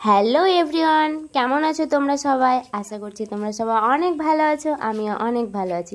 Hello everyone, কেমন আছো তোমরা সবাই? আশা করছি তোমরা সবাই অনেক ভালো আছো। আমিও অনেক ভালো আছি।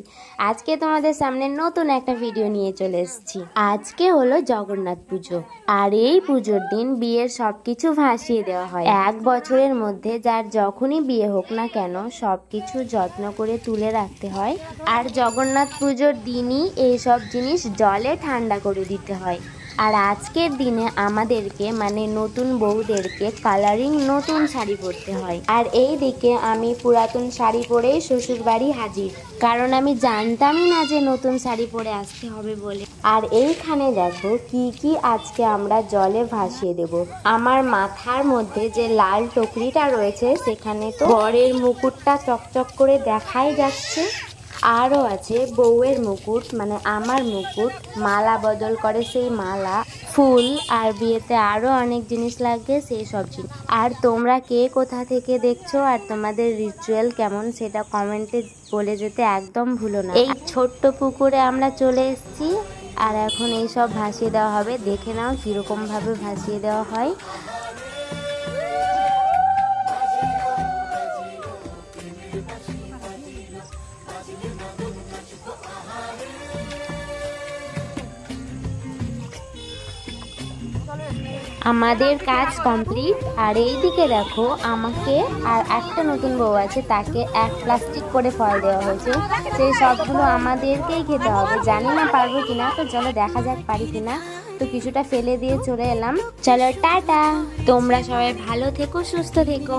আজকে তোমাদের সামনে নতুন একটা ভিডিও নিয়ে চলে এসেছি। আজকে হলো জগন্নাথ পুজো, আর এই পুজোর দিন বিয়ের সবকিছু ভাসিয়ে দেওয়া হয়। এক বছরের মধ্যে যার যখনই বিয়ে হোক না কেন সবকিছু যত্ন করে তুলে রাখতে হয়, আর জগন্নাথ পুজোর দিনই এইসব জিনিস জলে ঠান্ডা করে দিতে হয়। আর আজকের দিনে আমাদেরকে মানে নতুন বউদেরকে কালারিং নতুন শাড়ি পরতে হয়। আর এই দিকে আমি পুরাতন শাড়ি পরেই শ্বশুর বাড়ি হাজির, কারণ আমি জানতামই না যে নতুন শাড়ি পরে আসতে হবে বলে। আর এইখানে দেখো কি কি আজকে আমরা জলে ভাসিয়ে দেব। আমার মাথার মধ্যে যে লাল টুকরিটা রয়েছে সেখানে তো বরের মুকুটটা চকচক করে দেখাই যাচ্ছে। আরও আছে বউয়ের মুকুট, মানে আমার মুকুট, মালা বদল করে সেই মালা, ফুল, আর বিয়েতে আরও অনেক জিনিস লাগে সেই সব জিনিস। আর তোমরা কে কোথা থেকে দেখছো আর তোমাদের রিচুয়াল কেমন সেটা কমেন্টে বলে যেতে একদম ভুলো না। এই ছোট্ট পুকুরে আমরা চলে এসেছি, আর এখন এই সব ভাসিয়ে দেওয়া হবে। দেখে নাও কীরকমভাবে ভাসিয়ে দেওয়া হয়। আমাদের কাজ কমপ্লিট। আর এইদিকে দেখো আমাকে আর একটা নতুন বউ আছে, তাকে এক প্লাস্টিক করে ফল দেওয়া হয়েছে। সেই সবগুলো আমাদেরকেই খেতে হবে। জানি না পারবো কিনা, তো চলো দেখা যাক পারি কিনা। তো কিছুটা ফেলে দিয়ে চলে এলাম। চলো টাটা, তোমরা সবাই ভালো থেকো, সুস্থ থেকো।